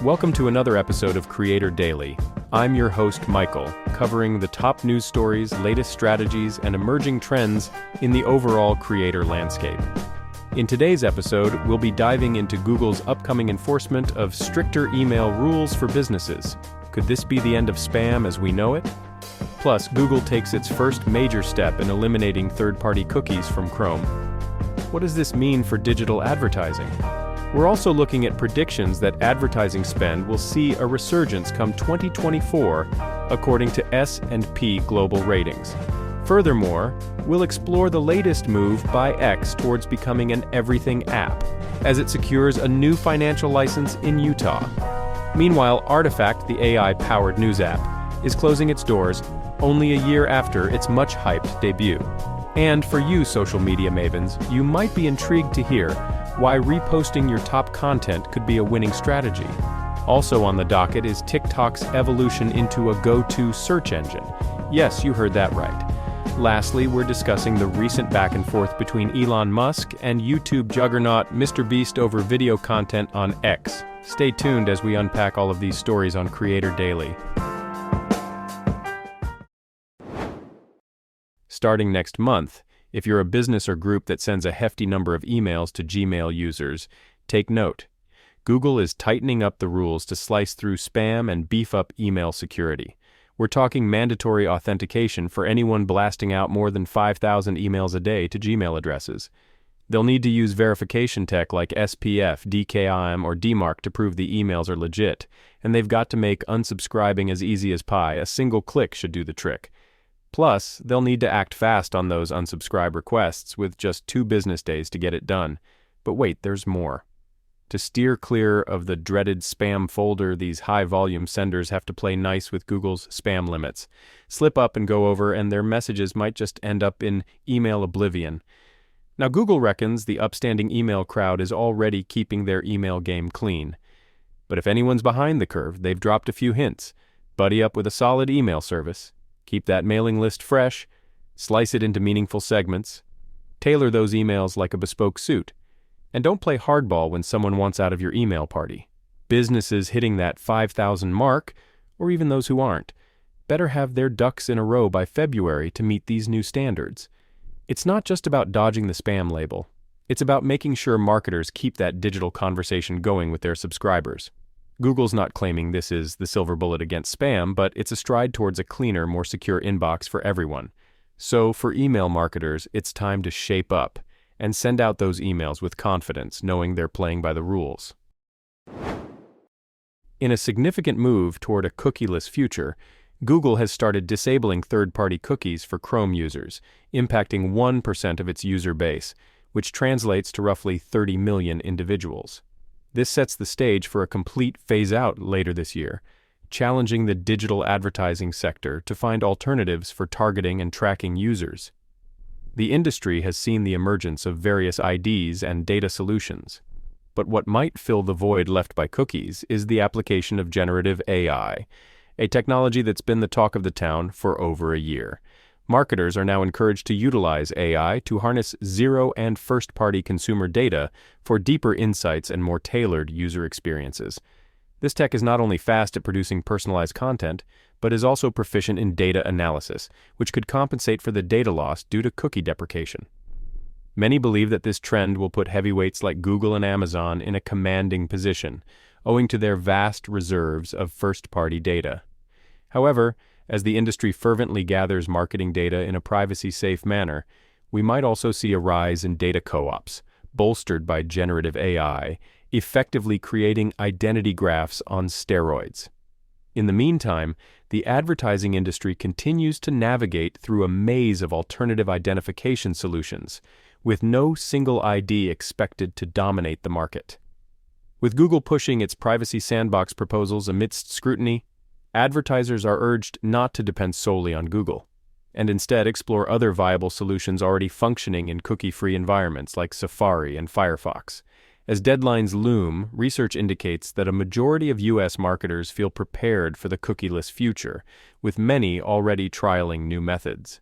Welcome to another episode of Creator Daily. I'm your host, Michael, covering the top news stories, latest strategies, and emerging trends in the overall creator landscape. In today's episode, we'll be diving into Google's upcoming enforcement of stricter email rules for businesses. Could this be the end of spam as we know it? Plus, Google takes its first major step in eliminating third-party cookies from Chrome. What does this mean for digital advertising? We're also looking at predictions that advertising spend will see a resurgence come 2024, according to S&P Global Ratings. Furthermore, we'll explore the latest move by X towards becoming an everything app, as it secures a new financial license in Utah. Meanwhile, Artifact, the AI-powered news app, is closing its doors only a year after its much-hyped debut. And for you social media mavens, you might be intrigued to hear why reposting your top content could be a winning strategy. Also on the docket is TikTok's evolution into a go-to search engine. Yes, you heard that right. Lastly, we're discussing the recent back and forth between Elon Musk and YouTube juggernaut MrBeast over video content on X. Stay tuned as we unpack all of these stories on Creator Daily. Starting next month, if you're a business or group that sends a hefty number of emails to Gmail users, take note. Google is tightening up the rules to slice through spam and beef up email security. We're talking mandatory authentication for anyone blasting out more than 5,000 emails a day to Gmail addresses. They'll need to use verification tech like SPF, DKIM, or DMARC to prove the emails are legit, and they've got to make unsubscribing as easy as pie. A single click should do the trick. Plus, they'll need to act fast on those unsubscribe requests with just 2 business days to get it done. But wait, there's more. To steer clear of the dreaded spam folder, these high-volume senders have to play nice with Google's spam limits. Slip up and go over, and their messages might just end up in email oblivion. Now, Google reckons the upstanding email crowd is already keeping their email game clean. But if anyone's behind the curve, they've dropped a few hints. Buddy up with a solid email service. Keep that mailing list fresh, slice it into meaningful segments, tailor those emails like a bespoke suit, and don't play hardball when someone wants out of your email party. Businesses hitting that 5,000 mark, or even those who aren't, better have their ducks in a row by February to meet these new standards. It's not just about dodging the spam label. It's about making sure marketers keep that digital conversation going with their subscribers. Google's not claiming this is the silver bullet against spam, but it's a stride towards a cleaner, more secure inbox for everyone. So for email marketers, it's time to shape up and send out those emails with confidence, knowing they're playing by the rules. In a significant move toward a cookieless future, Google has started disabling third-party cookies for Chrome users, impacting 1% of its user base, which translates to roughly 30 million individuals. This sets the stage for a complete phase-out later this year, challenging the digital advertising sector to find alternatives for targeting and tracking users. The industry has seen the emergence of various IDs and data solutions, but what might fill the void left by cookies is the application of generative AI, a technology that's been the talk of the town for over a year. Marketers are now encouraged to utilize AI to harness zero- and first-party consumer data for deeper insights and more tailored user experiences. This tech is not only fast at producing personalized content, but is also proficient in data analysis, which could compensate for the data loss due to cookie deprecation. Many believe that this trend will put heavyweights like Google and Amazon in a commanding position, owing to their vast reserves of first-party data. However, as the industry fervently gathers marketing data in a privacy-safe manner, we might also see a rise in data co-ops, bolstered by generative AI, effectively creating identity graphs on steroids. In the meantime, the advertising industry continues to navigate through a maze of alternative identification solutions, with no single ID expected to dominate the market. With Google pushing its privacy sandbox proposals amidst scrutiny, advertisers are urged not to depend solely on Google, and instead explore other viable solutions already functioning in cookie-free environments like Safari and Firefox. As deadlines loom, research indicates that a majority of U.S. marketers feel prepared for the cookieless future, with many already trialing new methods.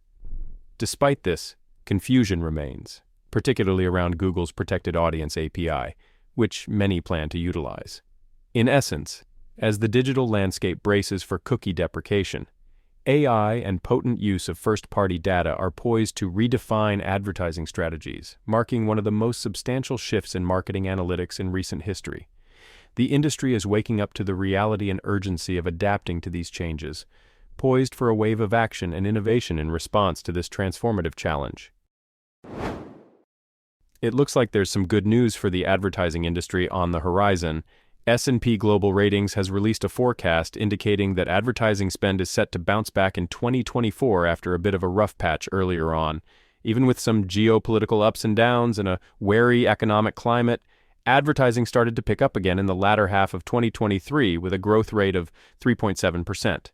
Despite this, confusion remains, particularly around Google's Protected Audience API, which many plan to utilize. In essence, as the digital landscape braces for cookie deprecation. AI and potent use of first-party data are poised to redefine advertising strategies, marking one of the most substantial shifts in marketing analytics in recent history. The industry is waking up to the reality and urgency of adapting to these changes, poised for a wave of action and innovation in response to this transformative challenge. It looks like there's some good news for the advertising industry on the horizon. S&P Global Ratings has released a forecast indicating that advertising spend is set to bounce back in 2024 after a bit of a rough patch earlier on. Even with some geopolitical ups and downs and a wary economic climate, advertising started to pick up again in the latter half of 2023 with a growth rate of 3.7%.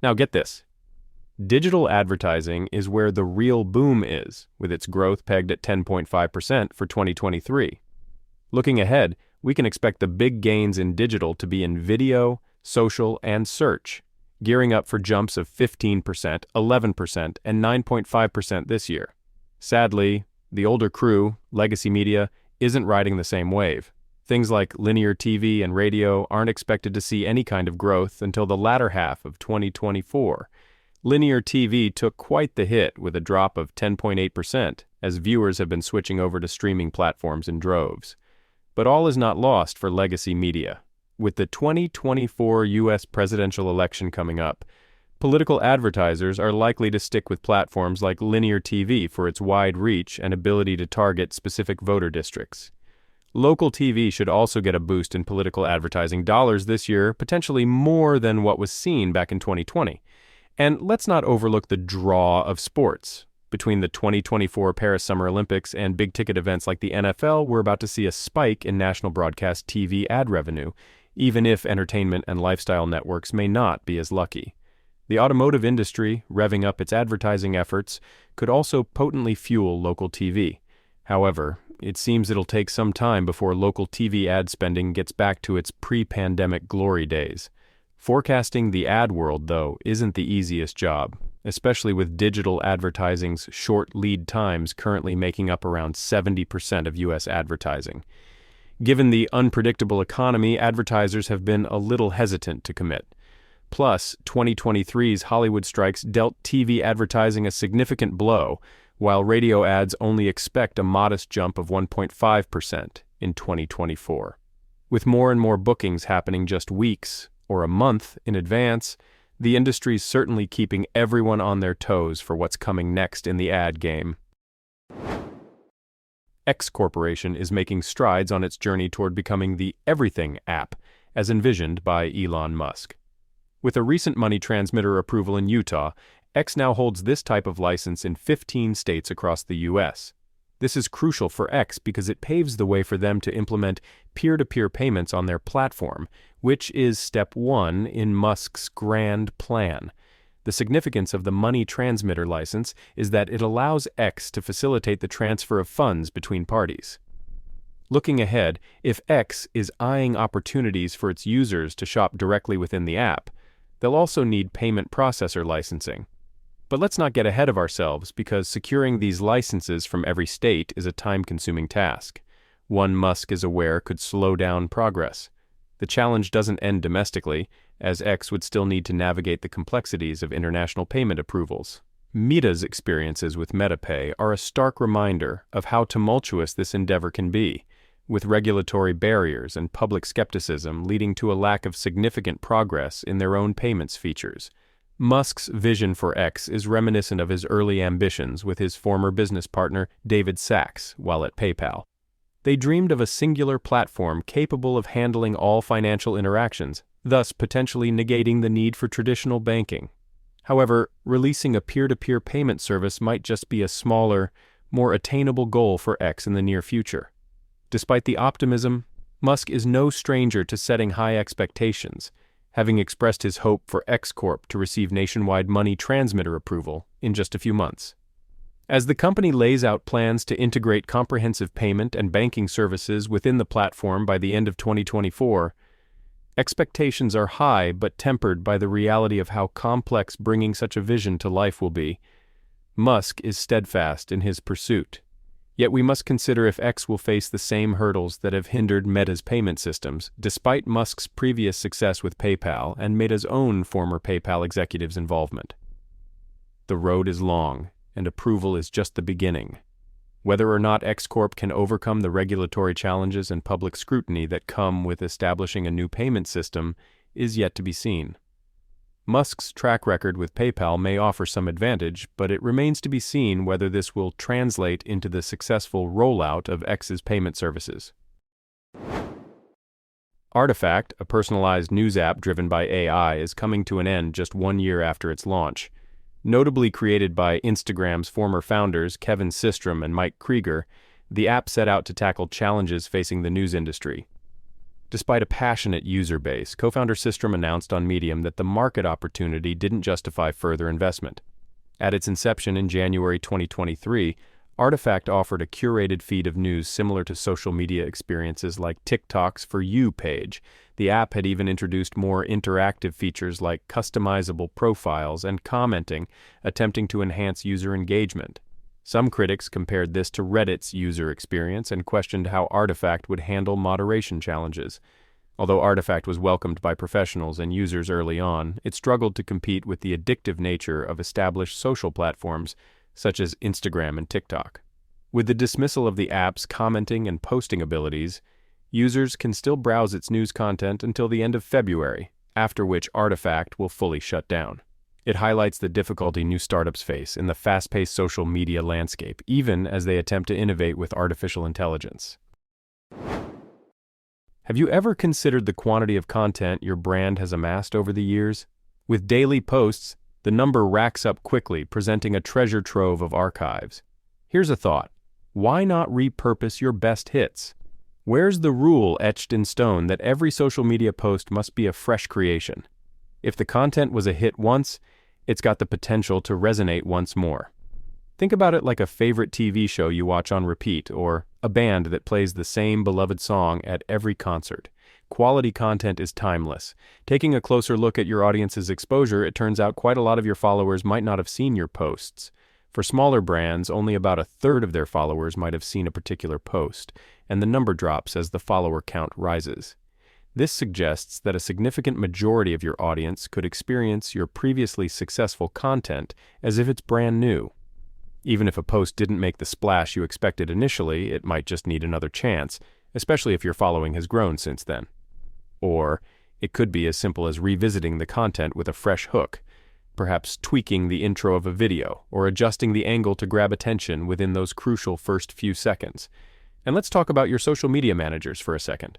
Now get this. Digital advertising is where the real boom is, with its growth pegged at 10.5% for 2023. Looking ahead, we can expect the big gains in digital to be in video, social, and search, gearing up for jumps of 15%, 11%, and 9.5% this year. Sadly, the older crew, legacy media, isn't riding the same wave. Things like linear TV and radio aren't expected to see any kind of growth until the latter half of 2024. Linear TV took quite the hit with a drop of 10.8% as viewers have been switching over to streaming platforms in droves. But all is not lost for legacy media. With the 2024 U.S. presidential election coming up, political advertisers are likely to stick with platforms like linear TV for its wide reach and ability to target specific voter districts. Local TV should also get a boost in political advertising dollars this year, potentially more than what was seen back in 2020. And let's not overlook the draw of sports. Between the 2024 Paris Summer Olympics and big-ticket events like the NFL, we're about to see a spike in national broadcast TV ad revenue, even if entertainment and lifestyle networks may not be as lucky. The automotive industry, revving up its advertising efforts, could also potently fuel local TV. However, it seems it'll take some time before local TV ad spending gets back to its pre-pandemic glory days. Forecasting the ad world, though, isn't the easiest job, especially with digital advertising's short lead times currently making up around 70% of U.S. advertising. Given the unpredictable economy, advertisers have been a little hesitant to commit. Plus, 2023's Hollywood strikes dealt TV advertising a significant blow, while radio ads only expect a modest jump of 1.5% in 2024. With more and more bookings happening just weeks or a month in advance, the industry's certainly keeping everyone on their toes for what's coming next in the ad game. X Corporation is making strides on its journey toward becoming the everything app, as envisioned by Elon Musk. With a recent money transmitter approval in Utah, X now holds this type of license in 15 states across the U.S. This is crucial for X because it paves the way for them to implement peer-to-peer payments on their platform, which is step one in Musk's grand plan. The significance of the money transmitter license is that it allows X to facilitate the transfer of funds between parties. Looking ahead, if X is eyeing opportunities for its users to shop directly within the app, they'll also need payment processor licensing. But let's not get ahead of ourselves because securing these licenses from every state is a time-consuming task. One Musk is aware could slow down progress. The challenge doesn't end domestically, as X would still need to navigate the complexities of international payment approvals. Meta's experiences with MetaPay are a stark reminder of how tumultuous this endeavor can be, with regulatory barriers and public skepticism leading to a lack of significant progress in their own payments features. Musk's vision for X is reminiscent of his early ambitions with his former business partner David Sachs while at PayPal. They dreamed of a singular platform capable of handling all financial interactions, thus potentially negating the need for traditional banking. However, releasing a peer-to-peer payment service might just be a smaller, more attainable goal for X in the near future. Despite the optimism, Musk is no stranger to setting high expectations, having expressed his hope for X Corp to receive nationwide money transmitter approval in just a few months. As the company lays out plans to integrate comprehensive payment and banking services within the platform by the end of 2024, expectations are high but tempered by the reality of how complex bringing such a vision to life will be. Musk is steadfast in his pursuit. Yet we must consider if X will face the same hurdles that have hindered Meta's payment systems, despite Musk's previous success with PayPal and Meta's own former PayPal executives' involvement. The road is long, and approval is just the beginning. Whether or not X Corp can overcome the regulatory challenges and public scrutiny that come with establishing a new payment system is yet to be seen. Musk's track record with PayPal may offer some advantage, but it remains to be seen whether this will translate into the successful rollout of X's payment services. Artifact, a personalized news app driven by AI, is coming to an end just 1 year after its launch. Notably created by Instagram's former founders Kevin Systrom and Mike Krieger, the app set out to tackle challenges facing the news industry. Despite a passionate user base, co-founder Systrom announced on Medium that the market opportunity didn't justify further investment. At its inception in January 2023, Artifact offered a curated feed of news similar to social media experiences like TikTok's For You page. The app had even introduced more interactive features like customizable profiles and commenting, attempting to enhance user engagement. Some critics compared this to Reddit's user experience and questioned how Artifact would handle moderation challenges. Although Artifact was welcomed by professionals and users early on, it struggled to compete with the addictive nature of established social platforms such as Instagram and TikTok. With the dismissal of the app's commenting and posting abilities, users can still browse its news content until the end of February, after which Artifact will fully shut down. It highlights the difficulty new startups face in the fast-paced social media landscape, even as they attempt to innovate with artificial intelligence. Have you ever considered the quantity of content your brand has amassed over the years? With daily posts, the number racks up quickly, presenting a treasure trove of archives. Here's a thought. Why not repurpose your best hits? Where's the rule etched in stone that every social media post must be a fresh creation? If the content was a hit once, it's got the potential to resonate once more. Think about it like a favorite TV show you watch on repeat, or a band that plays the same beloved song at every concert. Quality content is timeless. Taking a closer look at your audience's exposure, it turns out quite a lot of your followers might not have seen your posts. For smaller brands, only about a third of their followers might have seen a particular post, and the number drops as the follower count rises. This suggests that a significant majority of your audience could experience your previously successful content as if it's brand new. Even if a post didn't make the splash you expected initially, it might just need another chance, especially if your following has grown since then. Or it could be as simple as revisiting the content with a fresh hook, perhaps tweaking the intro of a video or adjusting the angle to grab attention within those crucial first few seconds. And let's talk about your social media managers for a second.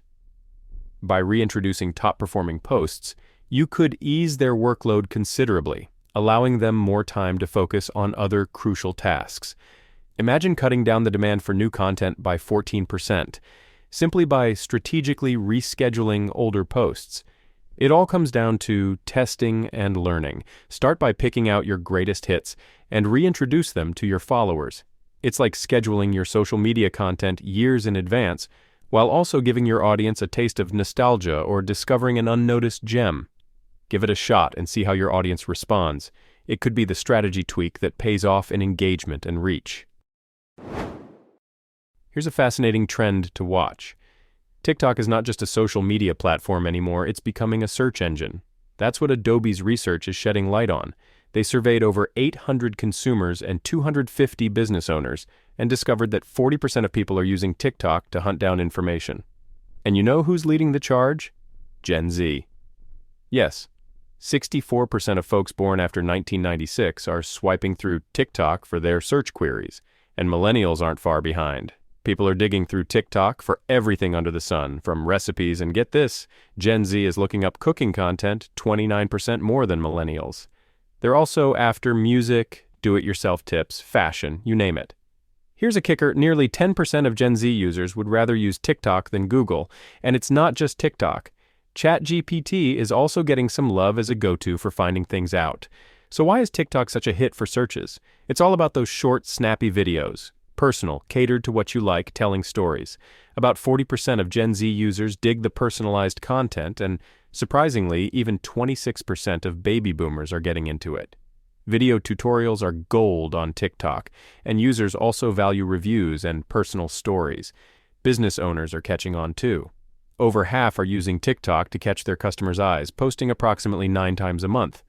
By reintroducing top-performing posts, you could ease their workload considerably, allowing them more time to focus on other crucial tasks. Imagine cutting down the demand for new content by 14%, simply by strategically rescheduling older posts. It all comes down to testing and learning. Start by picking out your greatest hits and reintroduce them to your followers. It's like scheduling your social media content years in advance, while also giving your audience a taste of nostalgia or discovering an unnoticed gem. Give it a shot and see how your audience responds. It could be the strategy tweak that pays off in engagement and reach. Here's a fascinating trend to watch. TikTok is not just a social media platform anymore, it's becoming a search engine. That's what Adobe's research is shedding light on. They surveyed over 800 consumers and 250 business owners and discovered that 40% of people are using TikTok to hunt down information. And you know who's leading the charge? Gen Z. Yes, 64% of folks born after 1996 are swiping through TikTok for their search queries, and millennials aren't far behind. People are digging through TikTok for everything under the sun, from recipes, and get this, Gen Z is looking up cooking content 29% more than millennials. They're also after music, do-it-yourself tips, fashion, you name it. Here's a kicker, nearly 10% of Gen Z users would rather use TikTok than Google, and it's not just TikTok. ChatGPT is also getting some love as a go-to for finding things out. So why is TikTok such a hit for searches? It's all about those short, snappy videos. Personal, catered to what you like, telling stories. About 40% of Gen Z users dig the personalized content, and surprisingly, even 26% of baby boomers are getting into it. Video tutorials are gold on TikTok, and users also value reviews and personal stories. Business owners are catching on too. Over half are using TikTok to catch their customers' eyes, posting approximately 9 times a month.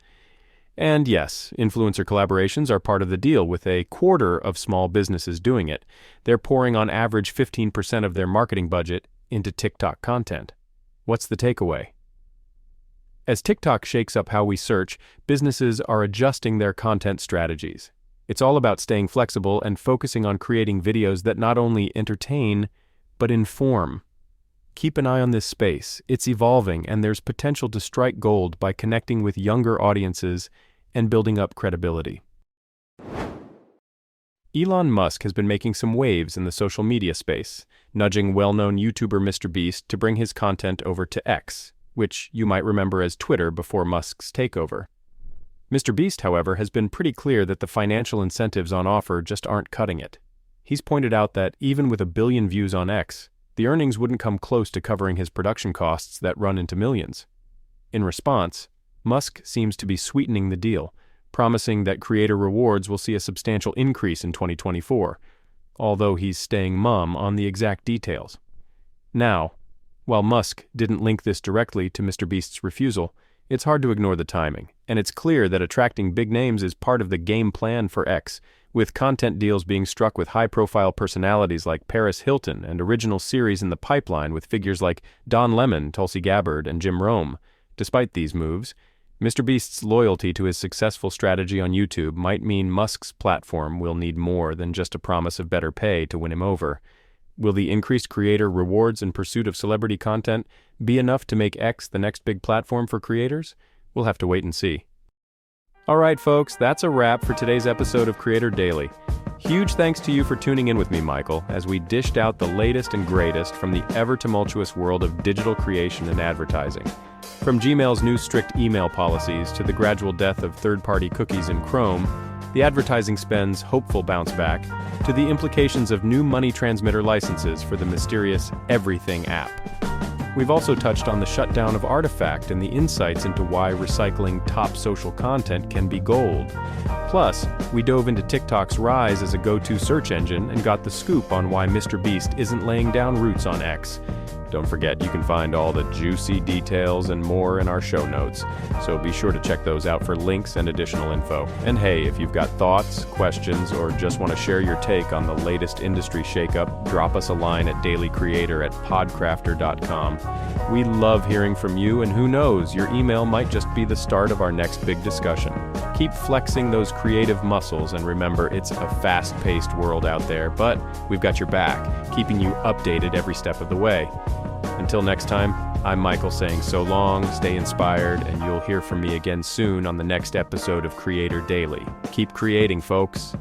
And yes, influencer collaborations are part of the deal, with a quarter of small businesses doing it. They're pouring on average 15% of their marketing budget into TikTok content. What's the takeaway? As TikTok shakes up how we search, businesses are adjusting their content strategies. It's all about staying flexible and focusing on creating videos that not only entertain, but inform. Keep an eye on this space. It's evolving, and there's potential to strike gold by connecting with younger audiences and building up credibility. Elon Musk has been making some waves in the social media space, nudging well-known YouTuber MrBeast to bring his content over to X, which you might remember as Twitter before Musk's takeover. MrBeast, however, has been pretty clear that the financial incentives on offer just aren't cutting it. He's pointed out that even with 1 billion views on X, the earnings wouldn't come close to covering his production costs that run into millions. In response, Musk seems to be sweetening the deal, promising that creator rewards will see a substantial increase in 2024, although he's staying mum on the exact details. Now, while Musk didn't link this directly to MrBeast's refusal, it's hard to ignore the timing, and it's clear that attracting big names is part of the game plan for X, with content deals being struck with high-profile personalities like Paris Hilton and original series in the pipeline with figures like Don Lemon, Tulsi Gabbard, and Jim Rome. Despite these moves, MrBeast's loyalty to his successful strategy on YouTube might mean Musk's platform will need more than just a promise of better pay to win him over. Will the increased creator rewards in pursuit of celebrity content be enough to make X the next big platform for creators? We'll have to wait and see. Alright folks, that's a wrap for today's episode of Creator Daily. Huge thanks to you for tuning in with me, Michael, as we dished out the latest and greatest from the ever-tumultuous world of digital creation and advertising. From Gmail's new strict email policies to the gradual death of third-party cookies in Chrome, the advertising spend's hopeful bounce back, to the implications of new money transmitter licenses for the mysterious Everything app. We've also touched on the shutdown of Artifact and the insights into why recycling top social content can be gold. Plus, we dove into TikTok's rise as a go-to search engine and got the scoop on why MrBeast isn't laying down roots on X. Don't forget, you can find all the juicy details and more in our show notes, so be sure to check those out for links and additional info. And hey, if you've got thoughts, questions, or just want to share your take on the latest industry shakeup, drop us a line at dailycreator@podcrafter.com. We love hearing from you, and who knows, your email might just be the start of our next big discussion. Keep flexing those creative muscles, and remember, it's a fast-paced world out there, but we've got your back, keeping you updated every step of the way. Until next time, I'm Michael saying so long, stay inspired, and you'll hear from me again soon on the next episode of Creator Daily. Keep creating, folks.